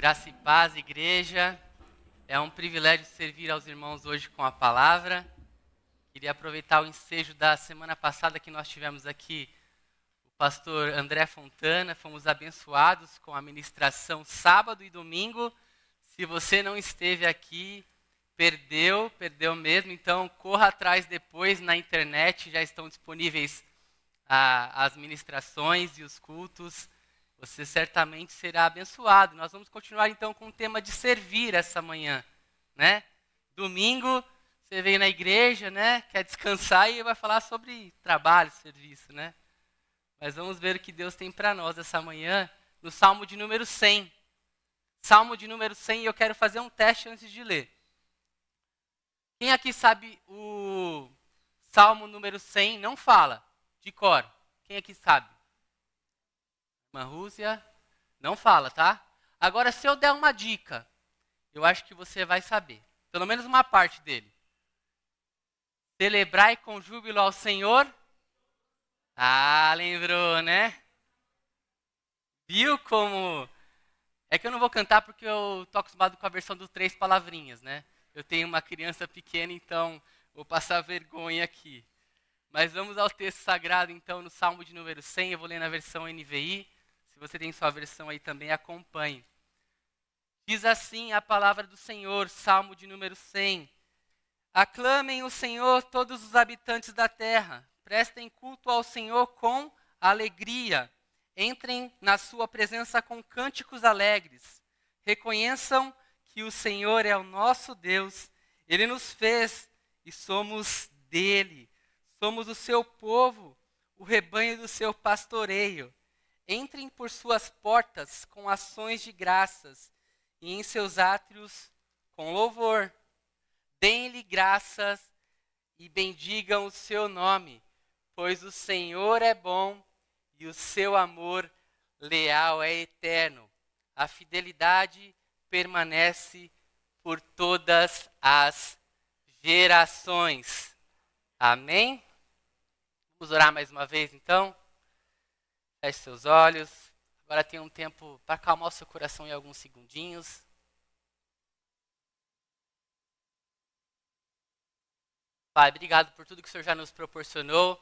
Graça e paz, igreja. É um privilégio servir aos irmãos hoje com a palavra. Queria aproveitar o ensejo da semana passada que nós tivemos aqui o pastor André Fontana. Fomos abençoados com a ministração sábado e domingo. Se você não esteve aqui, perdeu mesmo. Então, corra atrás depois na internet. Já estão disponíveis as ministrações e os cultos. Você certamente será abençoado. Nós vamos continuar então com o tema de servir essa manhã, né? Domingo, você veio na igreja, né? Quer descansar e vai falar sobre trabalho, serviço, né? Mas vamos ver o que Deus tem para nós essa manhã no Salmo de número 100. Salmo de número 100, e eu quero fazer um teste antes de ler. Quem aqui sabe o Salmo número 100? Não fala, de cor. Quem aqui sabe? Irmã Rússia, não fala, tá? Agora, se eu der uma dica, eu acho que você vai saber. Pelo menos uma parte dele. Celebrai com júbilo ao Senhor. Ah, lembrou, né? Viu como... É que eu não vou cantar porque eu tô acostumado com a versão dos 3 palavrinhas, né? Eu tenho uma criança pequena, então vou passar vergonha aqui. Mas vamos ao texto sagrado, então, no Salmo de número 100. Eu vou ler na versão NVI. Se você tem sua versão aí também, acompanhe. Diz assim a palavra do Senhor, Salmo de número 100. Aclamem o Senhor todos os habitantes da terra. Prestem culto ao Senhor com alegria. Entrem na sua presença com cânticos alegres. Reconheçam que o Senhor é o nosso Deus. Ele nos fez e somos dele. Somos o seu povo, o rebanho do seu pastoreio. Entrem por suas portas com ações de graças e em seus átrios com louvor. Deem-lhe graças e bendigam o seu nome, pois o Senhor é bom e o seu amor leal é eterno. A fidelidade permanece por todas as gerações. Amém? Vamos orar mais uma vez, então? Feche seus olhos. Agora tem um tempo para acalmar o seu coração em alguns segundinhos. Pai, obrigado por tudo que o Senhor já nos proporcionou.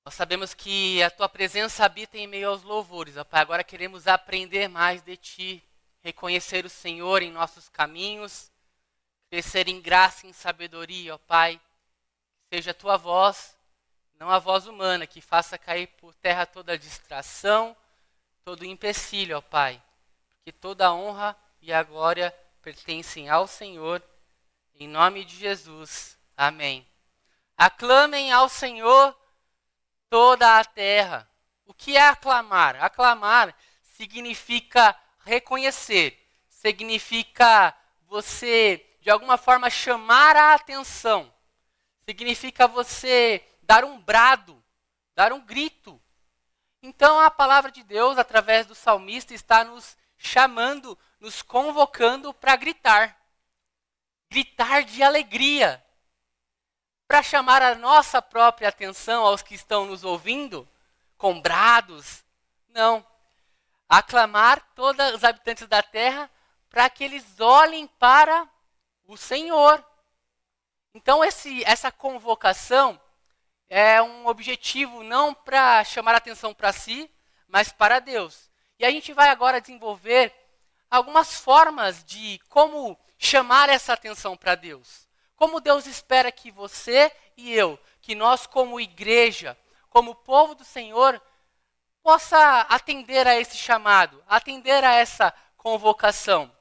Nós sabemos que a Tua presença habita em meio aos louvores, ó Pai. Agora queremos aprender mais de Ti, reconhecer o Senhor em nossos caminhos, crescer em graça e em sabedoria, ó Pai. Seja a Tua voz, não a voz humana, que faça cair por terra toda distração, todo empecilho, ó Pai. Porque toda a honra e a glória pertencem ao Senhor, em nome de Jesus. Amém. Aclamem ao Senhor toda a terra. O que é aclamar? Aclamar significa reconhecer, significa você, de alguma forma, chamar a atenção, significa você dar um brado, dar um grito. Então a palavra de Deus, através do salmista, está nos chamando, nos convocando para gritar. Gritar de alegria. Para chamar a nossa própria atenção aos que estão nos ouvindo, com brados. Não. Aclamar todos os habitantes da terra para que eles olhem para o Senhor. Então essa convocação é um objetivo não para chamar a atenção para si, mas para Deus. E a gente vai agora desenvolver algumas formas de como chamar essa atenção para Deus. Como Deus espera que você e eu, que nós como igreja, como povo do Senhor, possa atender a esse chamado, atender a essa convocação.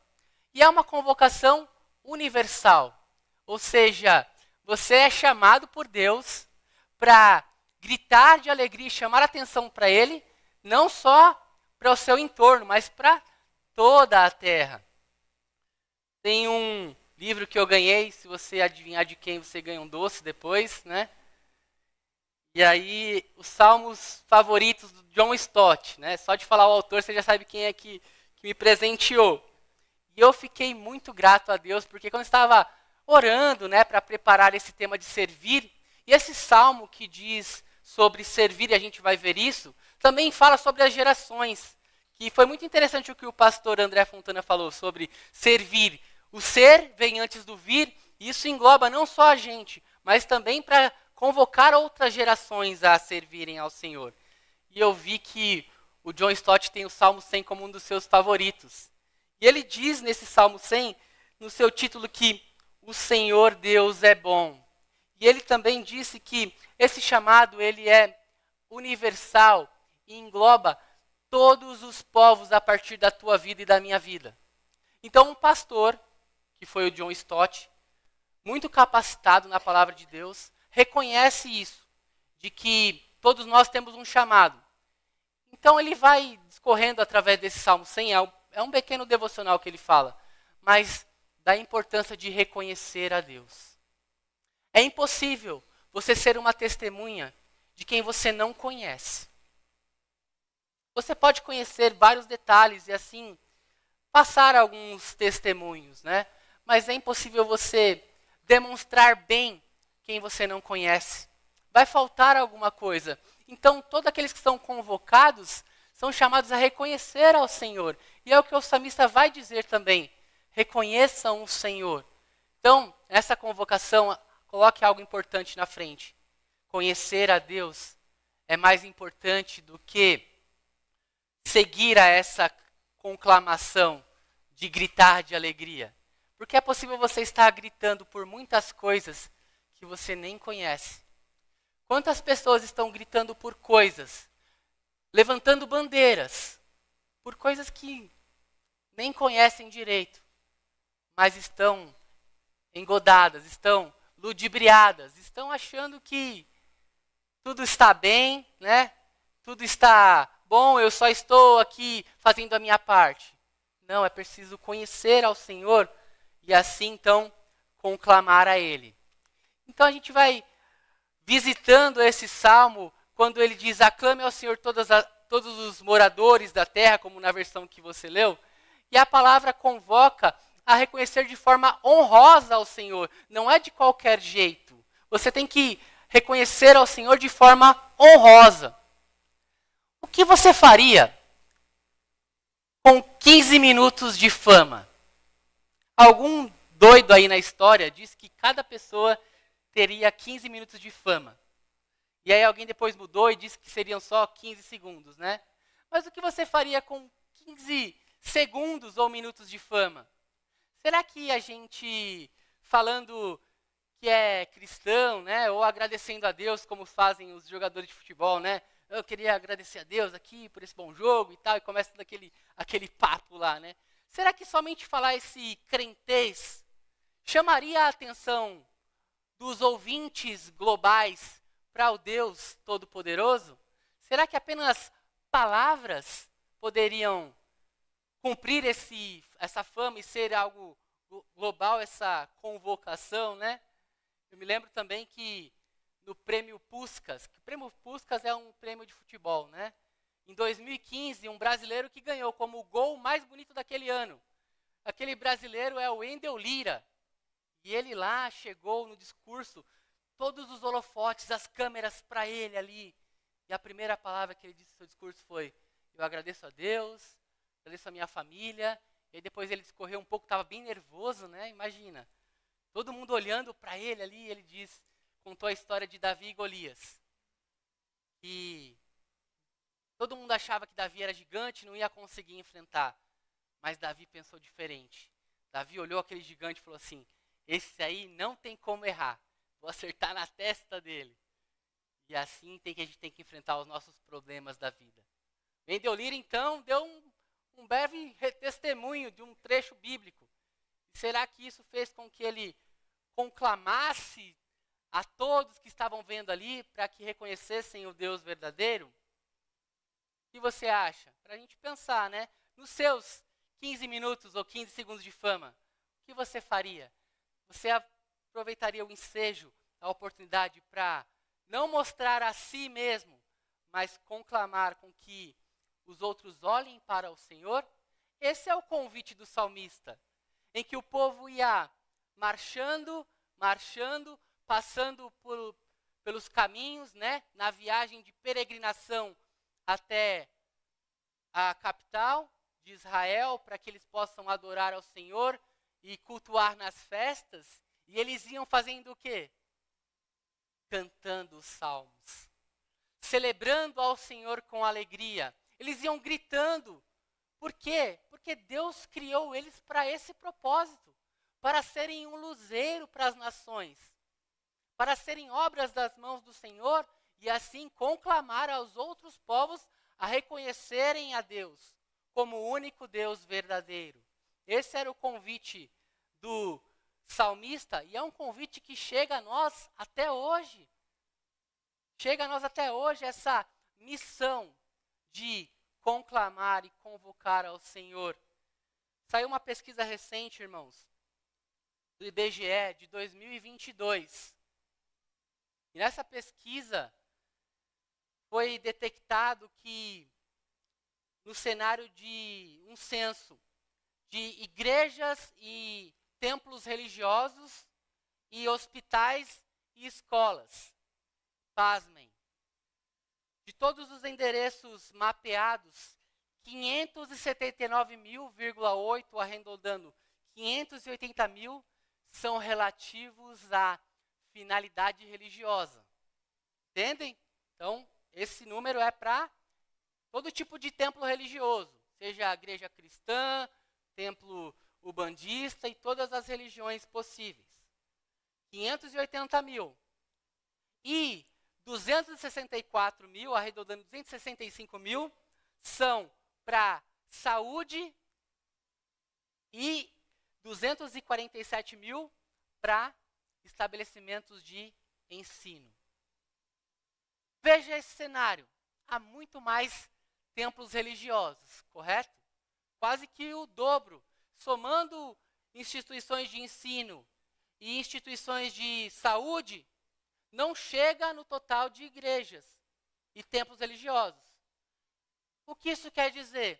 E é uma convocação universal. Ou seja, você é chamado por Deus para gritar de alegria e chamar atenção para Ele, não só para o seu entorno, mas para toda a terra. Tem um livro que eu ganhei, se você adivinhar de quem, você ganha um doce depois, né? E aí, os salmos favoritos do John Stott, né? Só de falar o autor, você já sabe quem é que me presenteou. E eu fiquei muito grato a Deus, porque quando eu estava orando, né, para preparar esse tema de servir, e esse salmo que diz sobre servir, e a gente vai ver isso, também fala sobre as gerações, que foi muito interessante o que o pastor André Fontana falou sobre servir. O ser vem antes do vir, e isso engloba não só a gente, mas também para convocar outras gerações a servirem ao Senhor. E eu vi que o John Stott tem o Salmo 100 como um dos seus favoritos. E ele diz nesse Salmo 100, no seu título, que o Senhor Deus é bom. E ele também disse que esse chamado ele é universal e engloba todos os povos a partir da tua vida e da minha vida. Então um pastor, que foi o John Stott, muito capacitado na palavra de Deus, reconhece isso, de que todos nós temos um chamado. Então ele vai discorrendo através desse Salmo 100, é um pequeno devocional que ele fala, mas da importância de reconhecer a Deus. É impossível você ser uma testemunha de quem você não conhece. Você pode conhecer vários detalhes e assim passar alguns testemunhos, né? Mas é impossível você demonstrar bem quem você não conhece. Vai faltar alguma coisa. Então, todos aqueles que são convocados são chamados a reconhecer ao Senhor. E é o que o salmista vai dizer também. Reconheçam o Senhor. Então, essa convocação, coloque algo importante na frente. Conhecer a Deus é mais importante do que seguir a essa conclamação de gritar de alegria. Porque é possível você estar gritando por muitas coisas que você nem conhece. Quantas pessoas estão gritando por coisas, levantando bandeiras, por coisas que nem conhecem direito, mas estão engodadas, estão ludibriadas, estão achando que tudo está bem, né? Tudo está bom, eu só estou aqui fazendo a minha parte. Não, é preciso conhecer ao Senhor e assim, então, conclamar a Ele. Então, a gente vai visitando esse salmo, quando ele diz, aclame ao Senhor todos os moradores da terra, como na versão que você leu, e a palavra convoca a reconhecer de forma honrosa ao Senhor, não é de qualquer jeito. Você tem que reconhecer ao Senhor de forma honrosa. O que você faria com 15 minutos de fama? Algum doido aí na história disse que cada pessoa teria 15 minutos de fama. E aí alguém depois mudou e disse que seriam só 15 segundos, né? Mas o que você faria com 15 segundos ou minutos de fama? Será que a gente, falando que é cristão, né, ou agradecendo a Deus, como fazem os jogadores de futebol, né? Eu queria agradecer a Deus aqui por esse bom jogo e tal, e começa aquele papo lá, né? Será que somente falar esse crentez chamaria a atenção dos ouvintes globais para o Deus Todo-Poderoso? Será que apenas palavras poderiam cumprir essa fama e ser algo global, essa convocação, né? Eu me lembro também que no prêmio Puskás, que o prêmio Puskás é um prêmio de futebol, né? Em 2015, um brasileiro que ganhou como o gol mais bonito daquele ano. Aquele brasileiro é o Wendel Lira. E ele lá chegou no discurso, todos os holofotes, as câmeras para ele ali. E a primeira palavra que ele disse no seu discurso foi, eu agradeço a Deus, agradeço a minha família. E aí depois ele discorreu um pouco, estava bem nervoso, né? Imagina. Todo mundo olhando para ele ali, ele contou a história de Davi e Golias. E todo mundo achava que Davi era gigante, não ia conseguir enfrentar. Mas Davi pensou diferente. Davi olhou aquele gigante e falou assim, esse aí não tem como errar. Vou acertar na testa dele. E assim a gente tem que enfrentar os nossos problemas da vida. Wendel Lira, então, deu um breve testemunho de um trecho bíblico. E será que isso fez com que ele conclamasse a todos que estavam vendo ali para que reconhecessem o Deus verdadeiro? O que você acha? Para a gente pensar, né? Nos seus 15 minutos ou 15 segundos de fama, o que você faria? Você aproveitaria o ensejo, a oportunidade para não mostrar a si mesmo, mas conclamar com que os outros olhem para o Senhor? Esse é o convite do salmista, em que o povo ia marchando, passando pelos caminhos, né, na viagem de peregrinação até a capital de Israel para que eles possam adorar ao Senhor e cultuar nas festas. E eles iam fazendo o quê? Cantando os salmos, celebrando ao Senhor com alegria. Eles iam gritando. Por quê? Porque Deus criou eles para esse propósito, para serem um luzeiro para as nações, para serem obras das mãos do Senhor e assim conclamar aos outros povos a reconhecerem a Deus como o único Deus verdadeiro. Esse era o convite do salmista e é um convite que chega a nós até hoje. Chega a nós até hoje essa missão de conclamar e convocar ao Senhor. Saiu uma pesquisa recente, irmãos, do IBGE de 2022. E nessa pesquisa foi detectado que no cenário de um censo de igrejas e templos religiosos e hospitais e escolas, pasmem, de todos os endereços mapeados, 579.000,8, arredondando 580 mil, são relativos à finalidade religiosa. Entendem? Então, esse número é para todo tipo de templo religioso, seja a igreja cristã, templo ubandista e todas as religiões possíveis. 580 mil. E 264 mil, arredondando 265 mil, são para saúde e 247 mil para estabelecimentos de ensino. Veja esse cenário. Há muito mais templos religiosos, correto? Quase que o dobro. Somando instituições de ensino e instituições de saúde, não chega no total de igrejas e templos religiosos. O que isso quer dizer?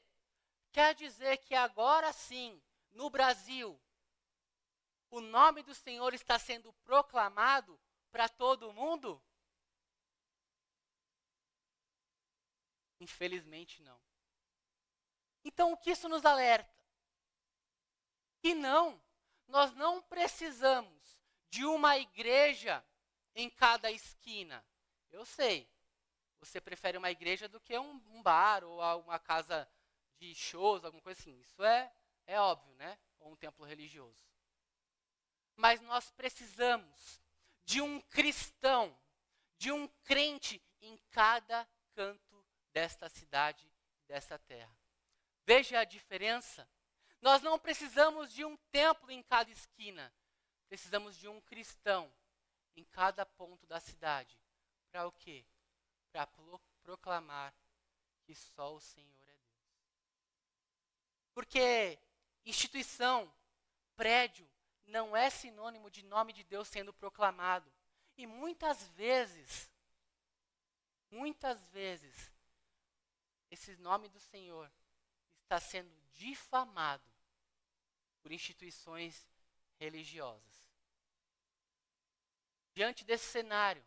Quer dizer que agora sim, no Brasil, o nome do Senhor está sendo proclamado para todo mundo? Infelizmente não. Então o que isso nos alerta? Que não, nós não precisamos de uma igreja em cada esquina. Eu sei, você prefere uma igreja do que um bar ou uma casa de shows, alguma coisa assim. Isso é óbvio, né? Ou um templo religioso. Mas nós precisamos de um cristão, de um crente em cada canto desta cidade, desta terra. Veja a diferença. Nós não precisamos de um templo em cada esquina. Precisamos de um cristão em cada ponto da cidade. Para o quê? Para proclamar que só o Senhor é Deus. Porque instituição, prédio, não é sinônimo de nome de Deus sendo proclamado. E muitas vezes, esse nome do Senhor está sendo difamado por instituições religiosas. Diante desse cenário,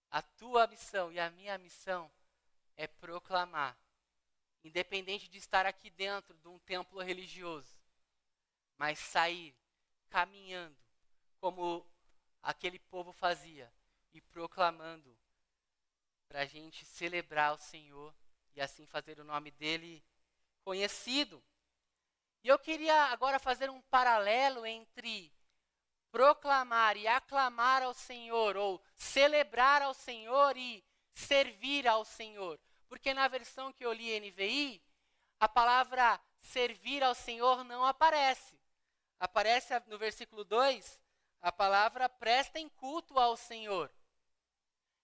a tua missão e a minha missão é proclamar, independente de estar aqui dentro de um templo religioso, mas sair caminhando como aquele povo fazia e proclamando para a gente celebrar o Senhor e assim fazer o nome dele conhecido. E eu queria agora fazer um paralelo entre proclamar e aclamar ao Senhor, ou celebrar ao Senhor e servir ao Senhor. Porque na versão que eu li NVI, a palavra servir ao Senhor não aparece. Aparece no versículo 2, a palavra prestem culto ao Senhor.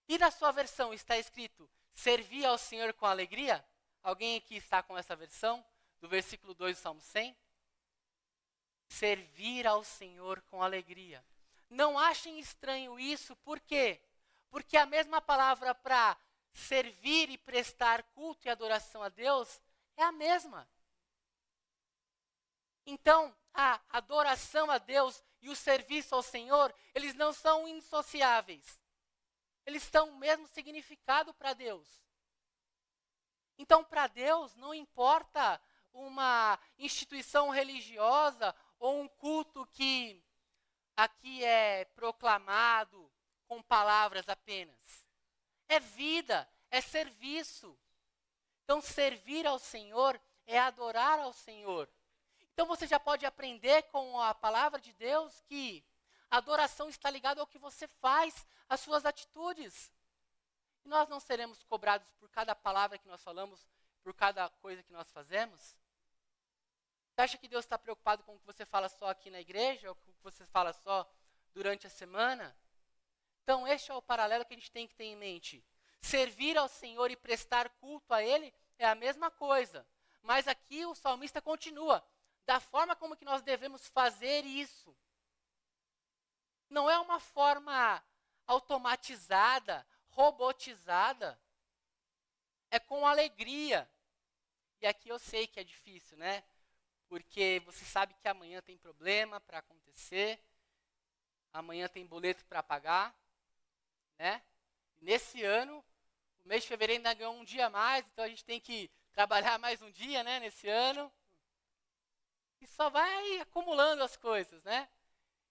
E na sua versão está escrito servir ao Senhor com alegria? Alguém aqui está com essa versão? Do versículo 2 do Salmo 100? Servir ao Senhor com alegria. Não achem estranho isso, por quê? Porque a mesma palavra para servir e prestar culto e adoração a Deus é a mesma. Então, a adoração a Deus e o serviço ao Senhor, eles não são indissociáveis. Eles têm o mesmo significado para Deus. Então, para Deus, não importa uma instituição religiosa ou um culto que aqui é proclamado com palavras apenas. É vida, é serviço. Então, servir ao Senhor é adorar ao Senhor. Então, você já pode aprender com a palavra de Deus que a adoração está ligada ao que você faz, às suas atitudes. E nós não seremos cobrados por cada palavra que nós falamos, por cada coisa que nós fazemos? Você acha que Deus está preocupado com o que você fala só aqui na igreja, ou com o que você fala só durante a semana? Então, este é o paralelo que a gente tem que ter em mente. Servir ao Senhor e prestar culto a Ele é a mesma coisa. Mas aqui o salmista continua, da forma como que nós devemos fazer isso. Não é uma forma automatizada, robotizada. É com alegria. E aqui eu sei que é difícil, né? Porque você sabe que amanhã tem problema para acontecer, amanhã tem boleto para pagar, né? Nesse ano, o mês de fevereiro ainda ganhou um dia a mais, então a gente tem que trabalhar mais um dia, né, nesse ano. E só vai acumulando as coisas, né?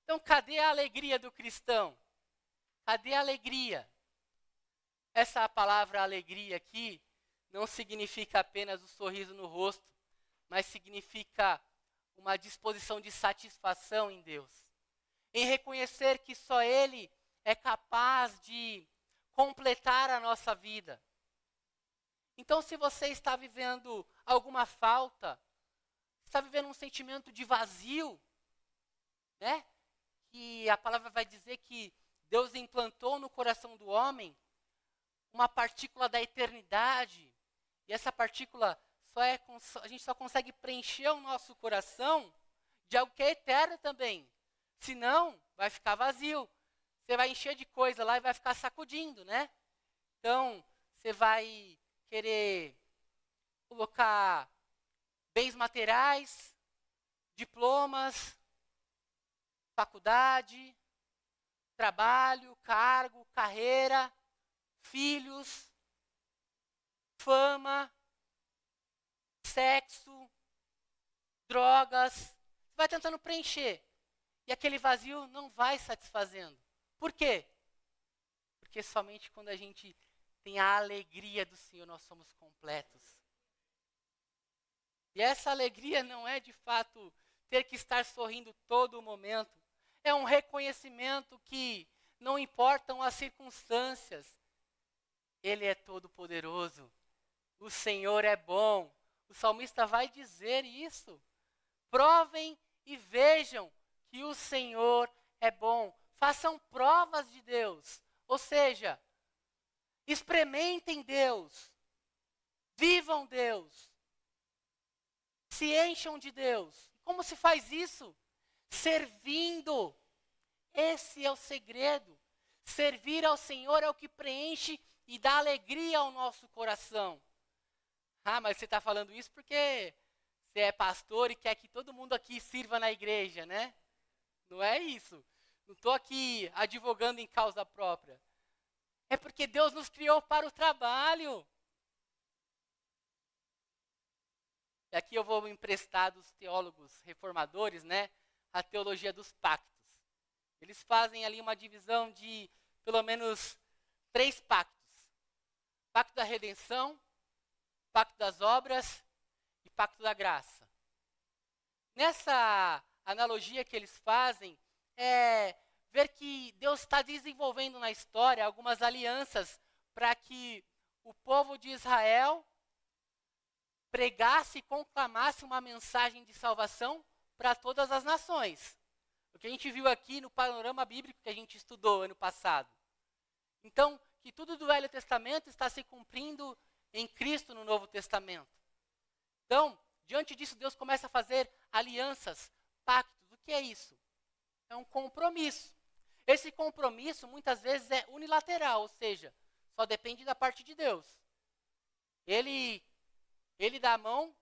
Então, cadê a alegria do cristão? Cadê a alegria? Essa palavra alegria aqui não significa apenas o sorriso no rosto, mas significa uma disposição de satisfação em Deus. Em reconhecer que só Ele é capaz de completar a nossa vida. Então, se você está vivendo alguma falta, está vivendo um sentimento de vazio, né? Que a palavra vai dizer que Deus implantou no coração do homem uma partícula da eternidade. E essa partícula a gente só consegue preencher o nosso coração de algo que é eterno também. Senão, vai ficar vazio. Você vai encher de coisa lá e vai ficar sacudindo, né? Então, você vai querer colocar bens materiais, diplomas, faculdade, trabalho, cargo, carreira, filhos, fama, sexo, drogas. Você vai tentando preencher. E aquele vazio não vai satisfazendo. Por quê? Porque somente quando a gente tem a alegria do Senhor, nós somos completos. E essa alegria não é de fato ter que estar sorrindo todo o momento. É um reconhecimento que não importam as circunstâncias. Ele é todo poderoso. O Senhor é bom. O salmista vai dizer isso. Provem e vejam que o Senhor é bom. Façam provas de Deus. Ou seja, experimentem Deus. Vivam Deus. Se encham de Deus. Como se faz isso? Servindo. Esse é o segredo. Servir ao Senhor é o que preenche e dá alegria ao nosso coração. Ah, mas você está falando isso porque você é pastor e quer que todo mundo aqui sirva na igreja, né? Não é isso. Não estou aqui advogando em causa própria. É porque Deus nos criou para o trabalho. E aqui eu vou emprestar dos teólogos reformadores, né? A teologia dos pactos. Eles fazem ali uma divisão de pelo menos 3 pactos. Pacto da redenção, pacto das obras e pacto da graça. Nessa analogia que eles fazem, é ver que Deus está desenvolvendo na história algumas alianças para que o povo de Israel pregasse e conclamasse uma mensagem de salvação para todas as nações. O que a gente viu aqui no panorama bíblico que a gente estudou ano passado. Então, que tudo do Velho Testamento está se cumprindo em Cristo no Novo Testamento. Então, diante disso, Deus começa a fazer alianças, pactos. O que é isso? É um compromisso. Esse compromisso, muitas vezes, é unilateral, ou seja, só depende da parte de Deus. Ele dá a mão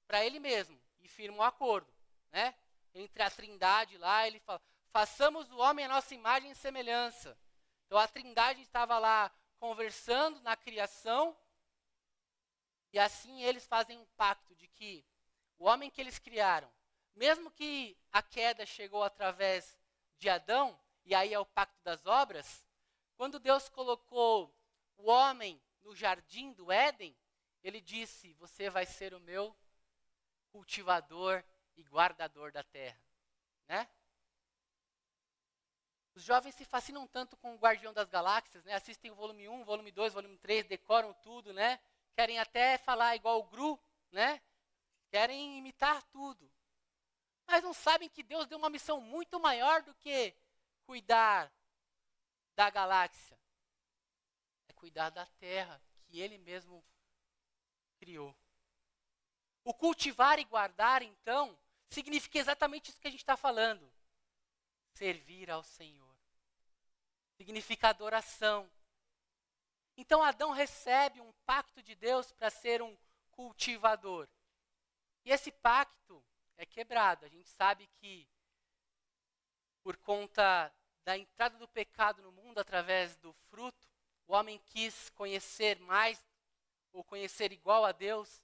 para ele mesmo e firma um acordo, né? Entre a Trindade lá, ele fala, façamos o homem a nossa imagem e semelhança. Então a Trindade estava lá conversando na criação E assim eles fazem um pacto de que o homem que eles criaram, mesmo que a queda chegou através de Adão, e aí é o pacto das obras, quando Deus colocou o homem no jardim do Éden, ele disse: você vai ser o meu cultivador e guardador da terra, né? Os jovens se fascinam tanto com o Guardião das Galáxias, né? Assistem o volume 1, volume 2, volume 3, decoram tudo, né? Querem até falar igual o Gru, né? Querem imitar tudo. Mas não sabem que Deus deu uma missão muito maior do que cuidar da galáxia. É cuidar da terra que Ele mesmo criou. O cultivar e guardar, então, significa exatamente isso que a gente está falando. Servir ao Senhor. Significa adoração. Então Adão recebe um pacto de Deus para ser um cultivador. E esse pacto é quebrado. A gente sabe que por conta da entrada do pecado no mundo através do fruto, o homem quis conhecer mais ou conhecer igual a Deus,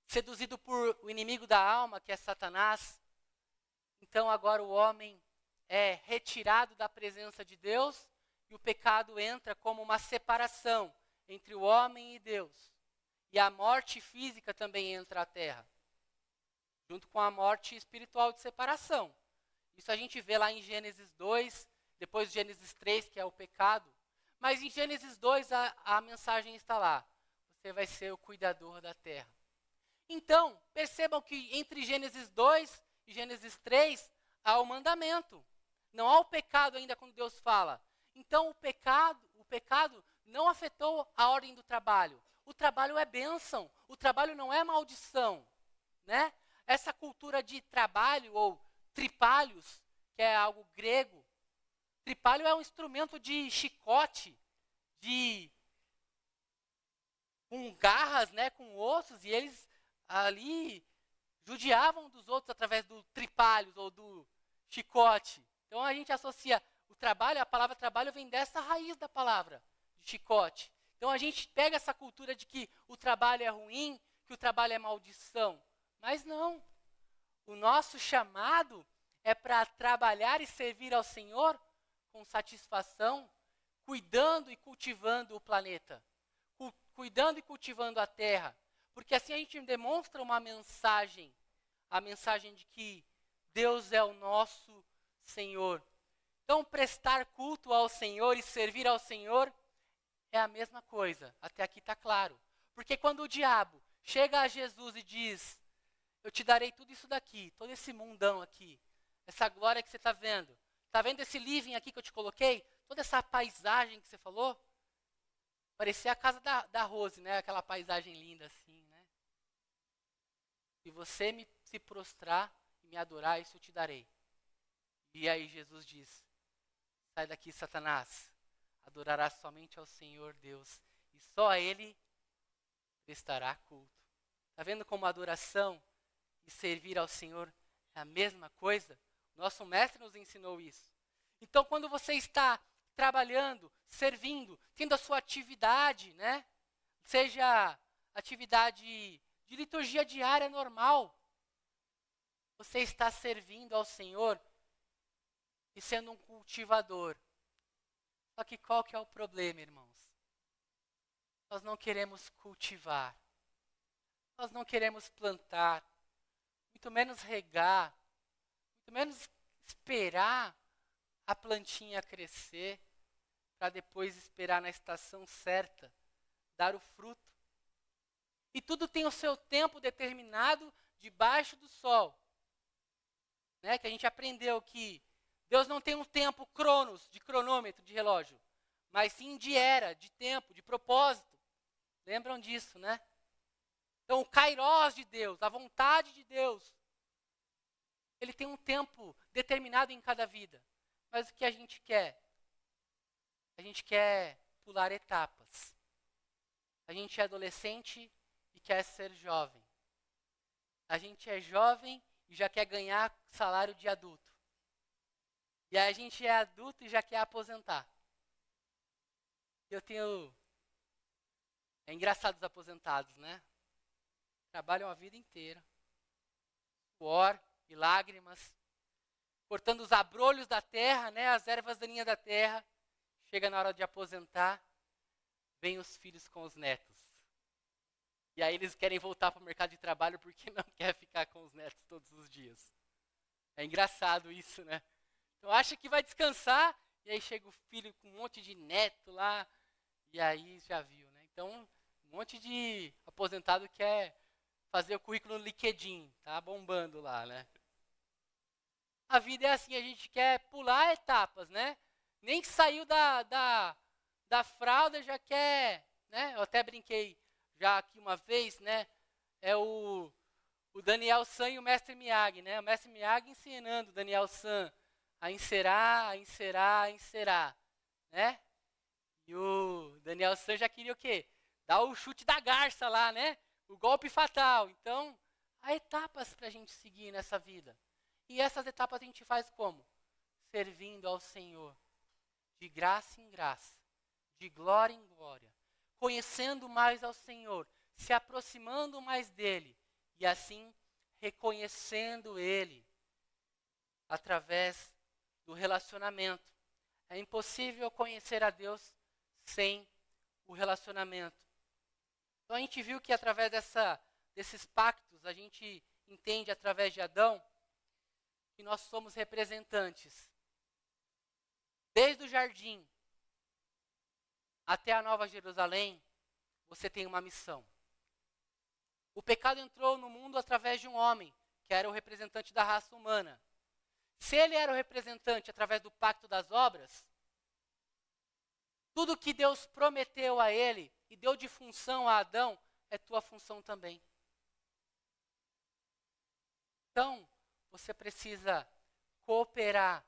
seduzido por o inimigo da alma, que é Satanás. Então agora o homem é retirado da presença de Deus e o pecado entra como uma separação entre o homem e Deus. E a morte física também entra à terra, junto com a morte espiritual de separação. Isso a gente vê lá em Gênesis 2, depois Gênesis 3, que é o pecado. Mas em Gênesis 2 a mensagem está lá. Você vai ser o cuidador da terra. Então, percebam que entre Gênesis 2 e Gênesis 3 há o mandamento. Não há o pecado ainda quando Deus fala. Então, o pecado não afetou a ordem do trabalho. O trabalho é bênção. O trabalho não é maldição, né? Essa cultura de trabalho ou tripalhos, que é algo grego. Tripalho é um instrumento de chicote, com garras, né, com ossos, e eles ali judiavam dos outros através do tripalho ou do chicote. Então a gente associa o trabalho, a palavra trabalho vem dessa raiz da palavra, de chicote. Então a gente pega essa cultura de que o trabalho é ruim, que o trabalho é maldição. Mas não. O nosso chamado é para trabalhar e servir ao Senhor com satisfação, cuidando e cultivando o planeta, cuidando e cultivando a terra. Porque assim a gente demonstra uma mensagem, a mensagem de que Deus é o nosso Senhor. Então, prestar culto ao Senhor e servir ao Senhor é a mesma coisa. Até aqui está claro. Porque quando o diabo chega a Jesus e diz: eu te darei tudo isso daqui, todo esse mundão aqui, essa glória que você está vendo. Está vendo esse living aqui que eu te coloquei? Toda essa paisagem que você falou? Parecia a casa da Rose, né? Aquela paisagem linda assim, né? Se você se prostrar e me adorar, isso eu te darei. E aí Jesus diz: sai daqui, Satanás. Adorarás somente ao Senhor Deus. E só a Ele prestará culto. Está vendo como a adoração e servir ao Senhor é a mesma coisa? Nosso mestre nos ensinou isso. Então, quando você está trabalhando, servindo, tendo a sua atividade, né? Seja atividade de liturgia diária normal, você está servindo ao Senhor e sendo um cultivador. Só que qual que é o problema, irmãos? Nós não queremos cultivar. Nós não queremos plantar, muito menos regar, muito menos esperar a plantinha crescer para depois esperar na estação certa dar o fruto. E tudo tem o seu tempo determinado debaixo do sol. Né? Que a gente aprendeu que Deus não tem um tempo cronos, de cronômetro, de relógio, mas sim de era, de tempo, de propósito. Lembram disso, né? Então, o kairós de Deus, a vontade de Deus, ele tem um tempo determinado em cada vida. Mas o que a gente quer? A gente quer pular etapas. A gente é adolescente e quer ser jovem. A gente é jovem e já quer ganhar salário de adulto. E a gente é adulto e já quer aposentar. É engraçado os aposentados, né? trabalham a vida inteira, suor e lágrimas, cortando os abrolhos da terra, né, as ervas daninhas da terra. Chega na hora de aposentar, vem os filhos com os netos. E aí eles querem voltar para o mercado de trabalho porque não quer ficar com os netos todos os dias. É engraçado isso, né? Então acha que vai descansar, e aí chega o filho com um monte de neto lá, e aí já viu, né? Então, um monte de aposentado quer fazer o currículo no LinkedIn, tá bombando lá, né? A vida é assim, a gente quer pular etapas, né? Nem que saiu da fralda já quer, né? Eu até brinquei já aqui uma vez, né? É o Daniel San e o Mestre Miyagi, né? O Mestre Miyagi ensinando o Daniel San a encerar, a encerar, a encerar, né? E o Daniel San já queria o quê? Dar o chute da garça lá, né? O golpe fatal. Então, há etapas para a gente seguir nessa vida. E essas etapas a gente faz como? Servindo ao Senhor, de graça em graça, de glória em glória, conhecendo mais ao Senhor, se aproximando mais dEle, e assim reconhecendo Ele através do relacionamento. É impossível conhecer a Deus sem o relacionamento. Então a gente viu que através desses pactos, a gente entende através de Adão, que nós somos representantes. Desde o jardim até a Nova Jerusalém, você tem uma missão. O pecado entrou no mundo através de um homem, que era o representante da raça humana. Se ele era o representante através do pacto das obras, tudo que Deus prometeu a ele e deu de função a Adão, é tua função também. Então, você precisa cooperar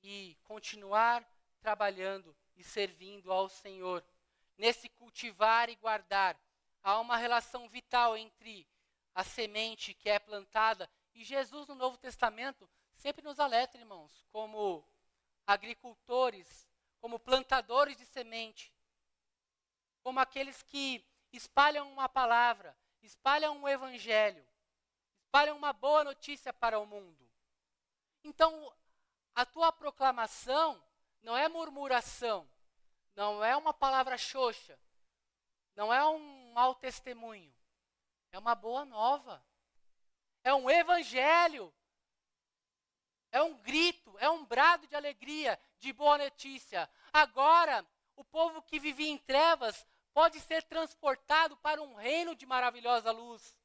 e continuar trabalhando e servindo ao Senhor. Nesse cultivar e guardar, há uma relação vital entre a semente que é plantada, e Jesus no Novo Testamento sempre nos alerta, irmãos, como agricultores, como plantadores de semente, como aqueles que espalham uma palavra, espalham um evangelho, espalham uma boa notícia para o mundo. Então, a tua proclamação não é murmuração, não é uma palavra xoxa, não é um mau testemunho, é uma boa nova, é um evangelho, é um grito, é um brado de alegria, de boa notícia. Agora, o povo que vivia em trevas pode ser transportado para um reino de maravilhosa luz.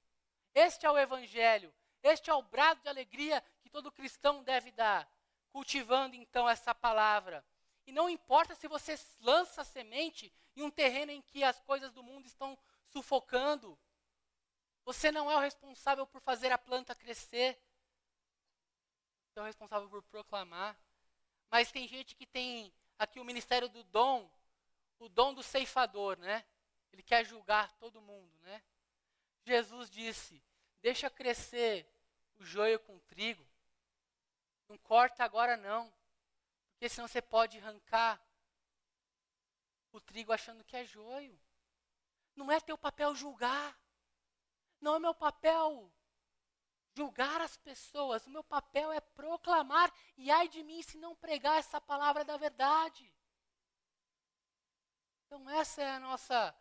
Este é o evangelho, este é o brado de alegria que todo cristão deve dar, cultivando então essa palavra. E não importa se você lança semente em um terreno em que as coisas do mundo estão sufocando, você não é o responsável por fazer a planta crescer, você é o responsável por proclamar. Mas tem gente que tem aqui o ministério do dom, o dom do ceifador, né? Ele quer julgar todo mundo, né? Jesus disse, deixa crescer o joio com o trigo, não corta agora não, porque senão você pode arrancar o trigo achando que é joio. Não é teu papel julgar, não é meu papel julgar as pessoas, o meu papel é proclamar, e ai de mim se não pregar essa palavra da verdade. Então essa é a nossa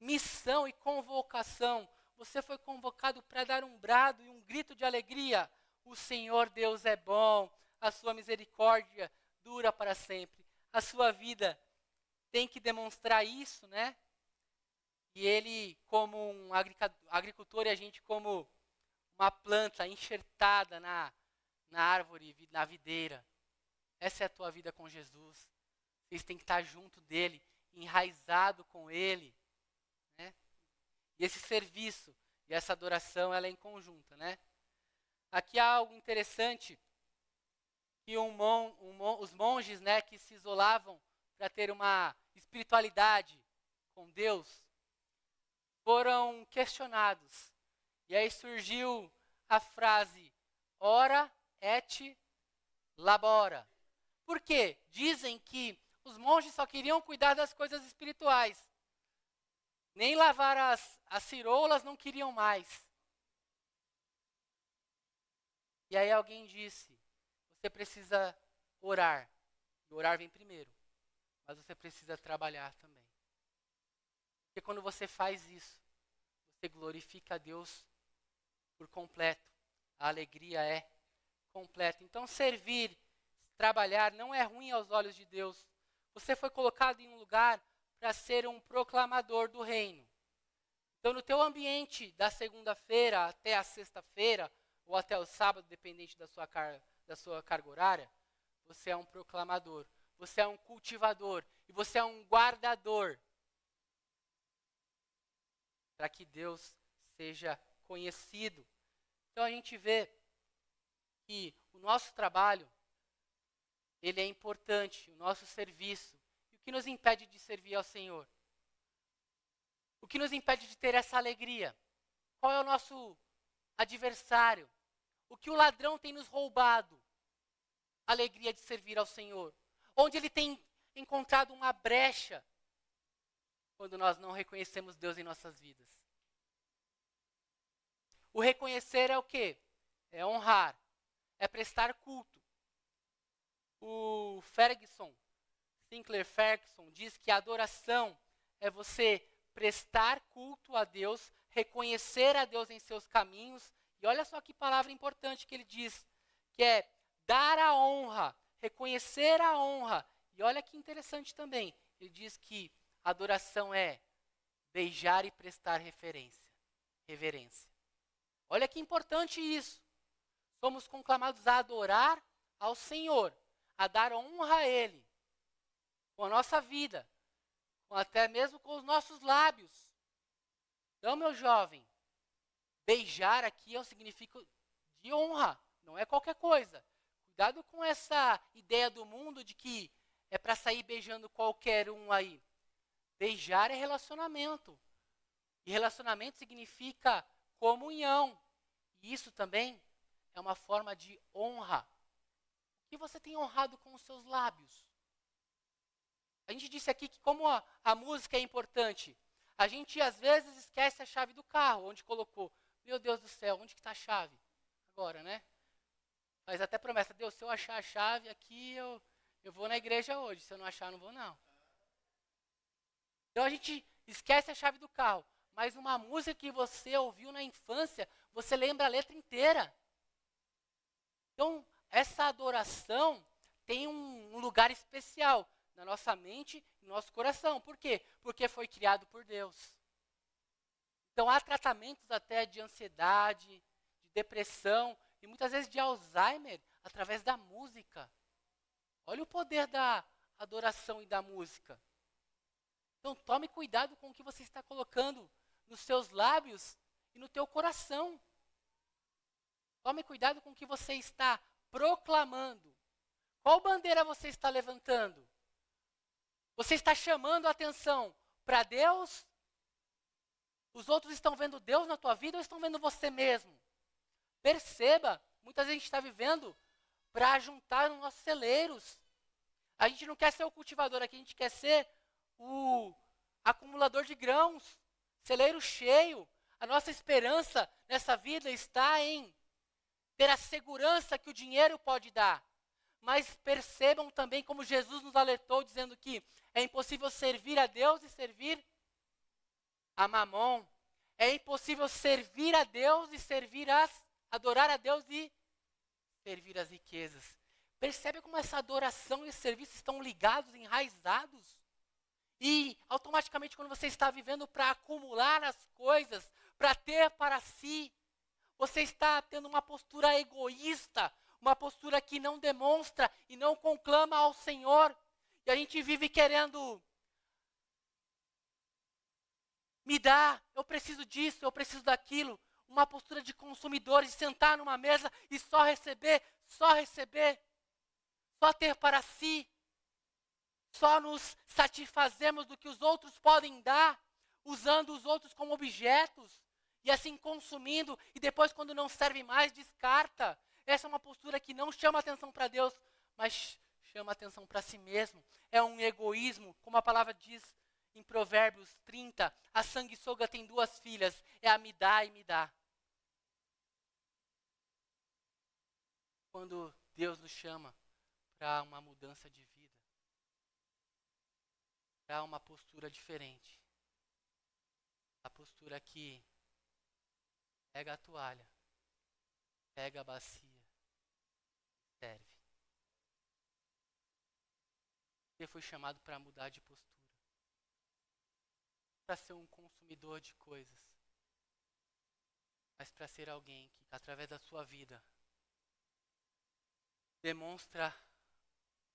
missão e convocação. Você foi convocado para dar um brado e um grito de alegria. O Senhor Deus é bom, a sua misericórdia dura para sempre. A sua vida tem que demonstrar isso, né? E ele, como um agricultor, e a gente como uma planta enxertada na árvore, na videira. Essa é a tua vida com Jesus. Vocês têm que estar junto dele, enraizado com ele, né? E esse serviço e essa adoração, ela é em conjunta, né? Aqui há algo interessante, que os monges, né, que se isolavam para ter uma espiritualidade com Deus, foram questionados. E aí surgiu a frase, ora et labora. Por quê? Dizem que os monges só queriam cuidar das coisas espirituais. Nem lavar as ciroulas não queriam mais. E aí alguém disse, você precisa orar. E orar vem primeiro. Mas você precisa trabalhar também. Porque quando você faz isso, você glorifica a Deus por completo. A alegria é completa. Então servir, trabalhar não é ruim aos olhos de Deus. Você foi colocado em um lugar para ser um proclamador do reino. Então no teu ambiente da segunda-feira até a sexta-feira, ou até o sábado, dependente da sua carga horária, você é um proclamador, você é um cultivador e você é um guardador para que Deus seja conhecido. Então a gente vê que o nosso trabalho, ele é importante, o nosso serviço. E o que nos impede de servir ao Senhor? O que nos impede de ter essa alegria? Qual é o nosso adversário? O que o ladrão tem nos roubado? A alegria de servir ao Senhor. Onde ele tem encontrado uma brecha quando nós não reconhecemos Deus em nossas vidas. O reconhecer é o quê? É honrar, é prestar culto. O Sinclair Ferguson, diz que a adoração é você prestar culto a Deus, reconhecer a Deus em seus caminhos. E olha só que palavra importante que ele diz, que é dar a honra, reconhecer a honra. E olha que interessante também, ele diz que adoração é beijar e prestar reverência. Olha que importante isso. Somos conclamados a adorar ao Senhor, a dar honra a Ele, com a nossa vida, até mesmo com os nossos lábios. Então, meu jovem, beijar aqui é um significado de honra, não é qualquer coisa. Cuidado com essa ideia do mundo de que é para sair beijando qualquer um aí. Beijar é relacionamento. E relacionamento significa comunhão. E isso também é uma forma de honra. O que você tem honrado com os seus lábios? A gente disse aqui que como a música é importante, a gente às vezes esquece a chave do carro, onde colocou. Meu Deus do céu, onde que está a chave? Agora, né? Faz até promessa, Deus, se eu achar a chave aqui, eu vou na igreja hoje. Se eu não achar, não vou não. Então a gente esquece a chave do carro. Mas uma música que você ouviu na infância, você lembra a letra inteira. Então, essa adoração tem um lugar especial na nossa mente e no nosso coração. Por quê? Porque foi criado por Deus. Então, há tratamentos até de ansiedade, de depressão e muitas vezes de Alzheimer através da música. Olha o poder da adoração e da música. Então, tome cuidado com o que você está colocando nos seus lábios e no teu coração. Tome cuidado com o que você está proclamando. Qual bandeira você está levantando? Você está chamando a atenção para Deus? Os outros estão vendo Deus na tua vida ou estão vendo você mesmo? Perceba, muitas vezes a gente está vivendo para juntar os nossos celeiros. A gente não quer ser o cultivador aqui, a gente quer ser o acumulador de grãos, celeiro cheio. A nossa esperança nessa vida está em ter a segurança que o dinheiro pode dar. Mas percebam também como Jesus nos alertou, dizendo que é impossível servir a Deus e servir a Mamon. É impossível servir a Deus e adorar a Deus e servir as riquezas. Percebe como essa adoração e esse serviço estão ligados, enraizados? E automaticamente quando você está vivendo para acumular as coisas, para ter para si, você está tendo uma postura egoísta, uma postura que não demonstra e não conclama ao Senhor. E a gente vive querendo me dá, eu preciso disso, eu preciso daquilo. Uma postura de consumidores, de sentar numa mesa e só receber, só ter para si. Só nos satisfazemos do que os outros podem dar, usando os outros como objetos, e assim consumindo, e depois quando não serve mais, descarta. Essa é uma postura que não chama atenção para Deus, mas chama atenção para si mesmo. É um egoísmo, como a palavra diz em Provérbios 30, a sanguessuga tem 2 filhas, é a me dá e me dá. Quando Deus nos chama para uma mudança de vida, para uma postura diferente, a postura que pega a toalha, pega a bacia, serve. Você foi chamado para mudar de postura, para ser um consumidor de coisas, mas para ser alguém que, através da sua vida, demonstra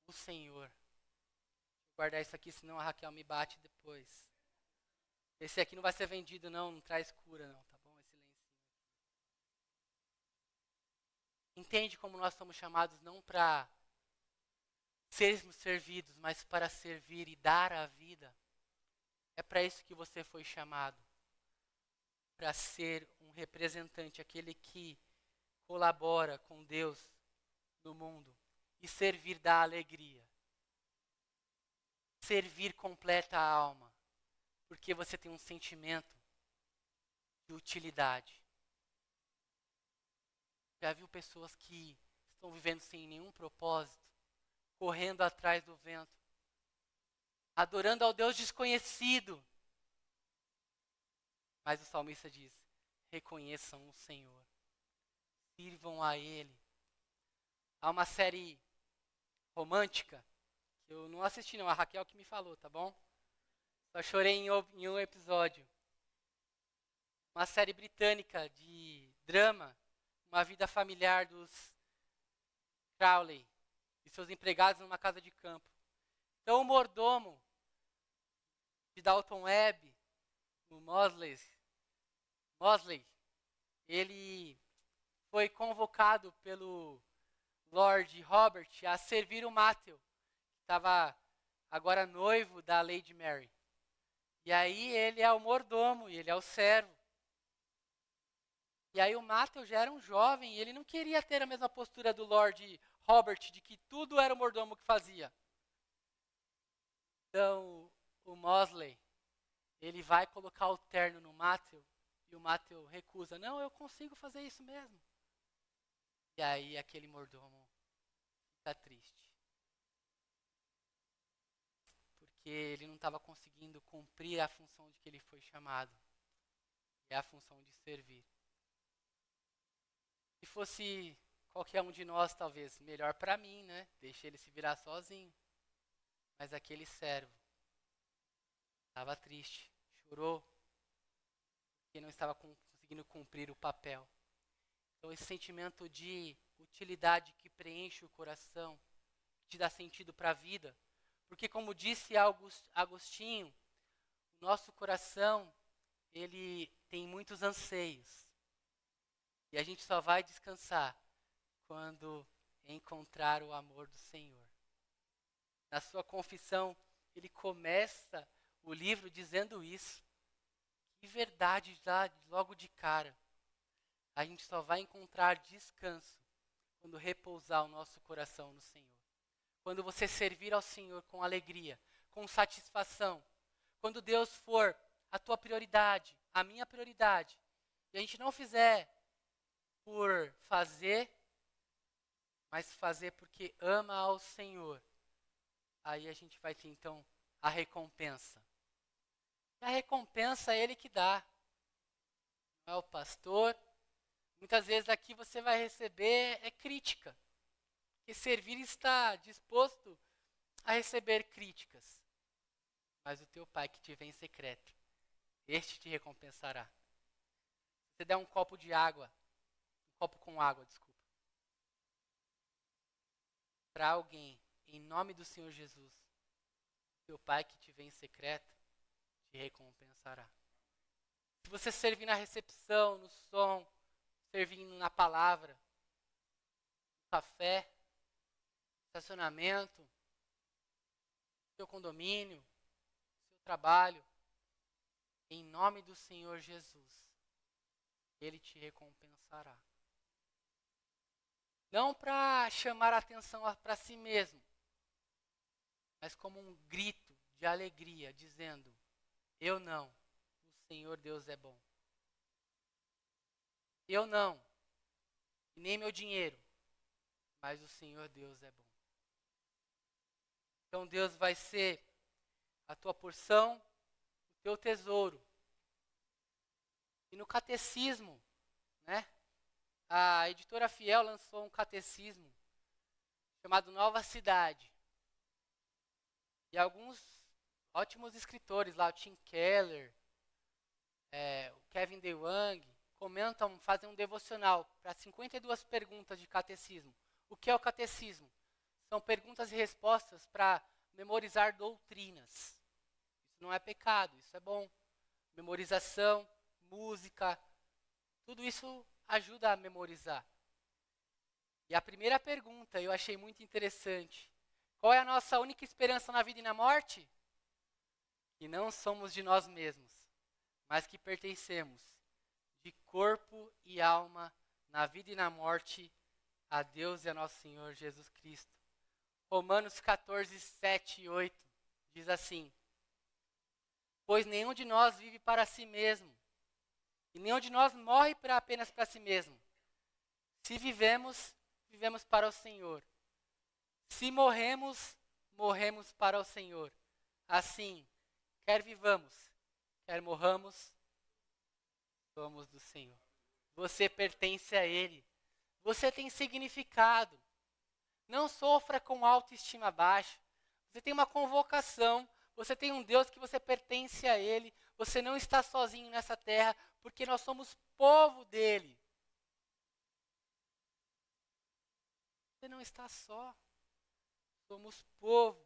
o Senhor. Vou guardar isso aqui, senão a Raquel me bate depois. Esse aqui não vai ser vendido, não traz cura, não, tá bom? Esse lencinho. Entende como nós somos chamados não para sermos servidos, mas para servir e dar a vida? É para isso que você foi chamado. Para ser um representante, aquele que colabora com Deus no mundo. E servir dá alegria. Servir completa a alma. Porque você tem um sentimento de utilidade. Já viu pessoas que estão vivendo sem nenhum propósito, correndo atrás do vento, adorando ao Deus desconhecido? Mas o salmista diz: reconheçam o Senhor, sirvam a Ele. Há uma série romântica que eu não assisti, não, a Raquel que me falou, tá bom? Só chorei em um episódio. Uma série britânica de drama, uma vida familiar dos Crowley e seus empregados numa casa de campo. Então o mordomo de Dalton Webb, o Mosley, ele foi convocado pelo Lord Robert a servir o Matthew, que estava agora noivo da Lady Mary. E aí ele é o mordomo e ele é o servo. E aí o Matthew já era um jovem e ele não queria ter a mesma postura do Lord Robert, de que tudo era o mordomo que fazia. Então o Mosley, ele vai colocar o terno no Matthew e o Matthew recusa. Não, eu consigo fazer isso mesmo. E aí aquele mordomo fica triste. Porque ele não estava conseguindo cumprir a função de que ele foi chamado. É a função de servir. Se fosse qualquer um de nós, talvez, melhor para mim, né? Deixa ele se virar sozinho. Mas aquele servo estava triste, chorou, porque não estava conseguindo cumprir o papel. Então esse sentimento de utilidade que preenche o coração, que te dá sentido para a vida, porque como disse Agostinho, o nosso coração, ele tem muitos anseios. E a gente só vai descansar quando encontrar o amor do Senhor. Na sua confissão, ele começa o livro dizendo isso. Que verdade já logo de cara. A gente só vai encontrar descanso quando repousar o nosso coração no Senhor. Quando você servir ao Senhor com alegria, com satisfação. Quando Deus for a tua prioridade, a minha prioridade, e a gente não fizer por fazer, mas fazer porque ama ao Senhor, aí a gente vai ter então a recompensa. E a recompensa é Ele que dá, não é o pastor. Muitas vezes aqui você vai receber crítica, porque servir está disposto a receber críticas. Mas o teu Pai que te vê em secreto, este te recompensará. Se você der um copo de água, um copo com água, desculpa, para alguém, em nome do Senhor Jesus, teu Pai que te vê em secreto, te recompensará. Se você servir na recepção, no som, servindo na palavra, no café, estacionamento, seu condomínio, seu trabalho, em nome do Senhor Jesus, Ele te recompensará. Não para chamar a atenção para si mesmo, mas como um grito de alegria, dizendo: Eu não. O Senhor Deus é bom. Eu não. E nem meu dinheiro. Mas o Senhor Deus é bom. Então Deus vai ser a tua porção, o teu tesouro. E no catecismo, né? A editora Fiel lançou um catecismo chamado Nova Cidade. E alguns ótimos escritores lá, o Tim Keller, o Kevin DeYoung, comentam, fazem um devocional para 52 perguntas de catecismo. O que é o catecismo? São perguntas e respostas para memorizar doutrinas. Isso não é pecado, isso é bom. Memorização, música, tudo isso ajuda a memorizar. E a primeira pergunta eu achei muito interessante. Qual é a nossa única esperança na vida e na morte? Que não somos de nós mesmos, mas que pertencemos de corpo e alma na vida e na morte a Deus e a nosso Senhor Jesus Cristo. Romanos 14, 7 e 8 diz assim: pois nenhum de nós vive para si mesmo, e nenhum de nós morre apenas para si mesmo. Se vivemos, vivemos para o Senhor. Se morremos, morremos para o Senhor. Assim, quer vivamos, quer morramos, somos do Senhor. Você pertence a Ele. Você tem significado. Não sofra com autoestima baixa. Você tem uma convocação. Você tem um Deus que você pertence a Ele. Você não está sozinho nessa terra, porque nós somos povo dEle. Você não está só. Somos povo.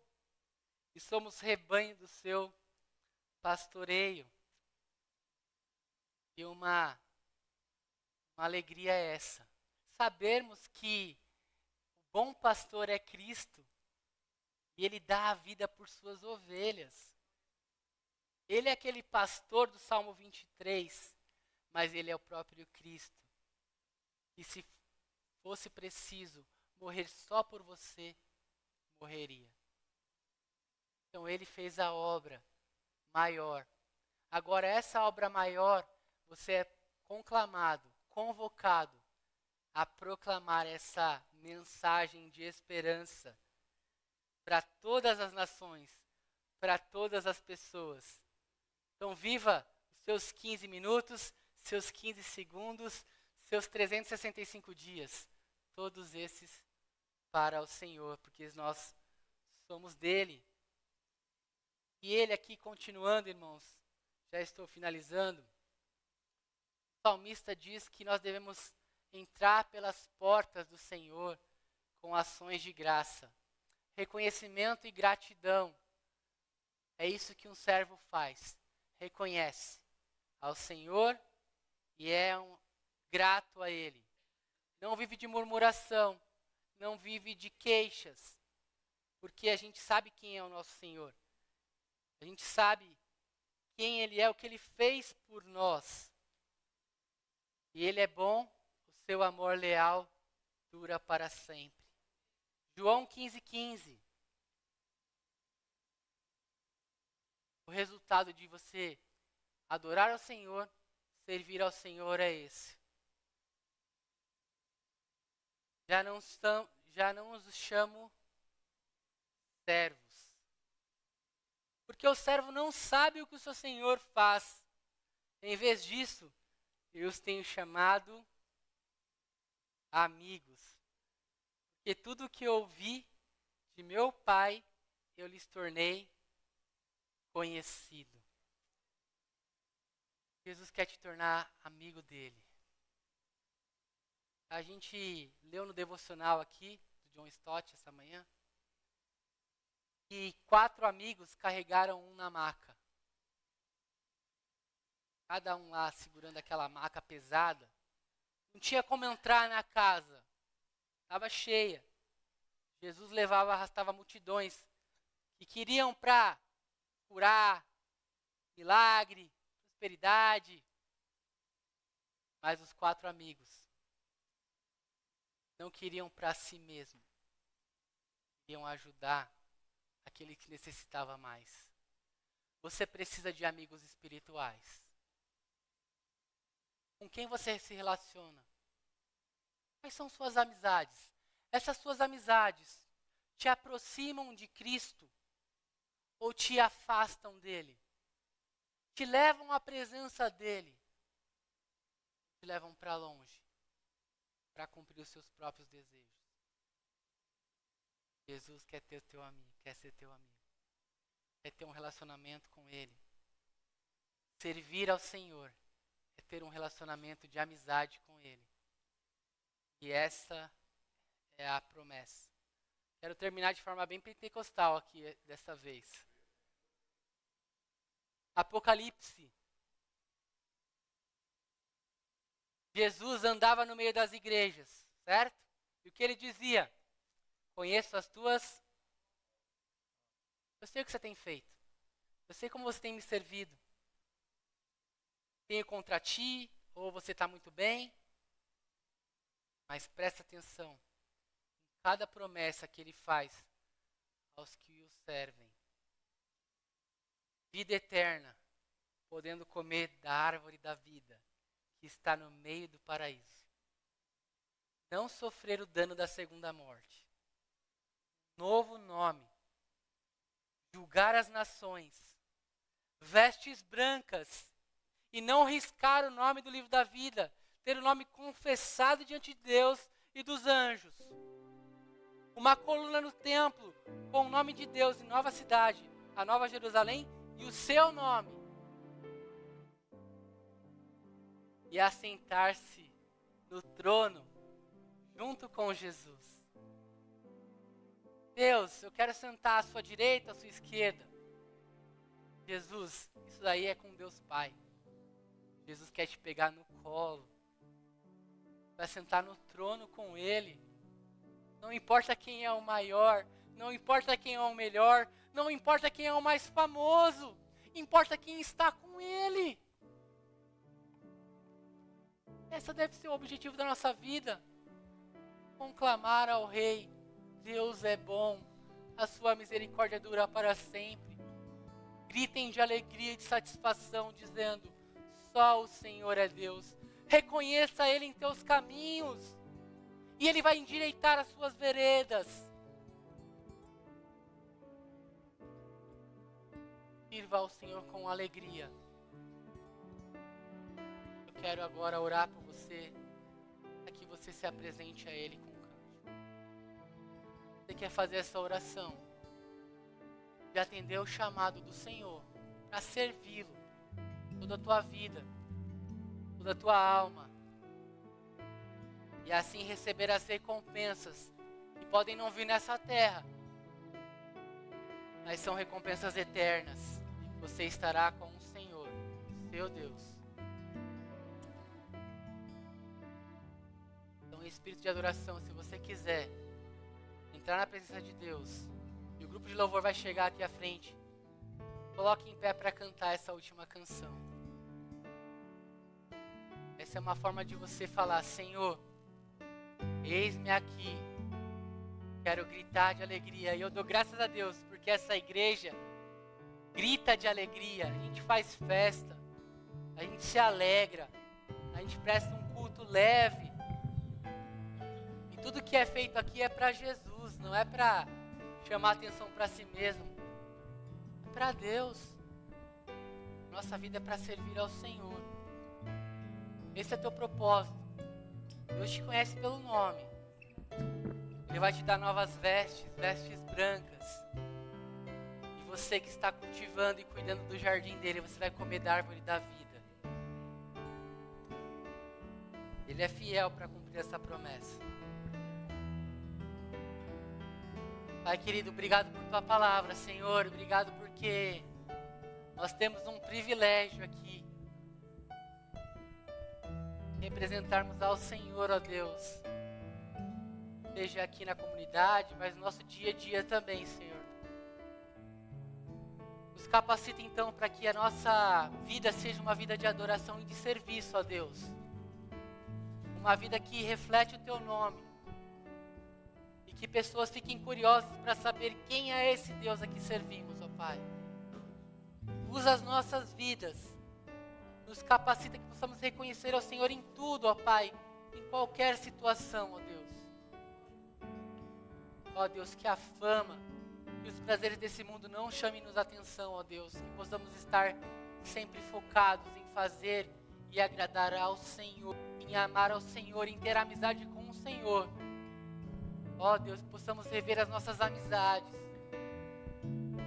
E somos rebanho do seu pastoreio. E uma alegria é essa. Sabermos que o bom pastor é Cristo. E Ele dá a vida por suas ovelhas. Ele é aquele pastor do Salmo 23, mas Ele é o próprio Cristo. E se fosse preciso morrer só por você, morreria. Então Ele fez a obra maior. Agora essa obra maior, você é conclamado, convocado a proclamar essa mensagem de esperança para todas as nações, para todas as pessoas. Então viva os seus 15 minutos, seus 15 segundos, seus 365 dias, todos esses para o Senhor, porque nós somos dele. E ele aqui continuando, irmãos, já estou finalizando, o salmista diz que nós devemos entrar pelas portas do Senhor com ações de graça. Reconhecimento e gratidão. É isso que um servo faz. Reconhece ao Senhor e é grato a Ele. Não vive de murmuração, não vive de queixas, porque a gente sabe quem é o nosso Senhor. A gente sabe quem Ele é, o que Ele fez por nós. E Ele é bom, o seu amor leal dura para sempre. João 15,15. O resultado de você adorar ao Senhor, servir ao Senhor é esse. Já não os chamo servos. Porque o servo não sabe o que o seu Senhor faz. Em vez disso, eu os tenho chamado amigos. Porque tudo que eu ouvi de meu Pai, eu lhes tornei conhecido. Jesus quer te tornar amigo dele. A gente leu no devocional aqui, do John Stott, essa manhã, que 4 amigos carregaram um na maca. Cada um lá segurando aquela maca pesada. Não tinha como entrar na casa. Estava cheia. Jesus arrastava multidões que queriam para curar, milagre, prosperidade. Mas os 4 amigos não queriam para si mesmo. Queriam ajudar aquele que necessitava mais. você precisa de amigos espirituais? Com quem você se relaciona? Quais são suas amizades? Essas suas amizades te aproximam de Cristo ou te afastam dele? Te levam à presença dele? Te levam para longe, para cumprir os seus próprios desejos? Jesus quer ter teu amigo, quer ser teu amigo. Quer ter um relacionamento com ele. Servir ao Senhor é ter um relacionamento de amizade com ele. E essa é a promessa. Quero terminar de forma bem pentecostal aqui dessa vez. Apocalipse. Jesus andava no meio das igrejas, certo? E o que ele dizia? Conheço as tuas... Eu sei o que você tem feito. Eu sei como você tem me servido. Tenho contra ti, ou você está muito bem. Mas presta atenção. Em cada promessa que ele faz aos que o servem. Vida eterna, podendo comer da árvore da vida, que está no meio do paraíso. Não sofrer o dano da segunda morte. Novo nome. Julgar as nações, vestes brancas, e não riscar o nome do livro da vida, ter o nome confessado diante de Deus e dos anjos. Uma coluna no templo, com o nome de Deus e nova cidade, a Nova Jerusalém, e o seu nome. E assentar-se no trono, junto com Jesus. Deus, eu quero sentar à sua direita, à sua esquerda. Jesus, isso daí é com Deus Pai. Jesus quer te pegar no colo. Vai sentar no trono com Ele. Não importa quem é o maior, não importa quem é o melhor, não importa quem é o mais famoso, importa quem está com Ele. Esse deve ser o objetivo da nossa vida. Conclamar ao Rei. Deus é bom, a sua misericórdia dura para sempre. Gritem de alegria e de satisfação, dizendo: só o Senhor é Deus. Reconheça Ele em teus caminhos, e Ele vai endireitar as suas veredas. Sirva ao Senhor com alegria. Eu quero agora orar por você, para que você se apresente a Ele com Você quer fazer essa oração de atender o chamado do Senhor para servi-lo toda a tua vida, toda a tua alma, e assim receber as recompensas que podem não vir nessa terra, mas são recompensas eternas, e que você estará com o Senhor, seu Deus. Então, em espírito de adoração, se você quiser entrar na presença de Deus, e o grupo de louvor vai chegar aqui à frente, coloque em pé para cantar essa última canção. Essa é uma forma de você falar: Senhor, eis-me aqui, quero gritar de alegria. E eu dou graças a Deus, porque essa igreja grita de alegria, a gente faz festa, a gente se alegra, a gente presta um culto leve. E tudo que é feito aqui é para Jesus, não é para chamar atenção para si mesmo, é para Deus. Nossa vida é para servir ao Senhor. Esse é teu propósito. Deus te conhece pelo nome. Ele vai te dar novas vestes, vestes brancas. E você que está cultivando e cuidando do jardim dele, você vai comer da árvore da vida. Ele é fiel para cumprir essa promessa. Pai querido, obrigado por tua palavra, Senhor. Obrigado porque nós temos um privilégio aqui. Representarmos ao Senhor, ó Deus. Seja aqui na comunidade, mas no nosso dia a dia também, Senhor. Nos capacita então para que a nossa vida seja uma vida de adoração e de serviço, ó Deus. Uma vida que reflete o teu nome. E que pessoas fiquem curiosas para saber quem é esse Deus a que servimos, ó Pai. Usa as nossas vidas. Nos capacita que possamos reconhecer ao Senhor em tudo, ó Pai. Em qualquer situação, ó Deus. Ó Deus, que a fama e os prazeres desse mundo não chamem-nos atenção, ó Deus. Que possamos estar sempre focados em fazer e agradar ao Senhor. Em amar ao Senhor, em ter amizade com o Senhor. Ó Deus, que possamos rever as nossas amizades.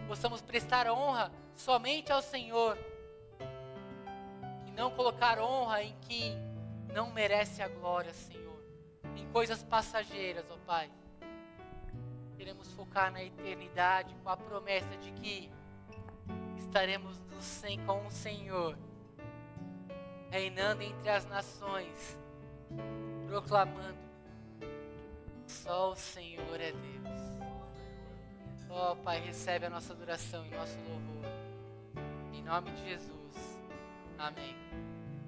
Possamos prestar honra somente ao Senhor. E não colocar honra em quem não merece a glória, Senhor. Em coisas passageiras, ó Pai. Queremos focar na eternidade com a promessa de que estaremos com o Senhor. Reinando entre as nações. Proclamando. Só o Senhor é Deus. Ó Pai, recebe a nossa adoração e nosso louvor. Em nome de Jesus. Amém.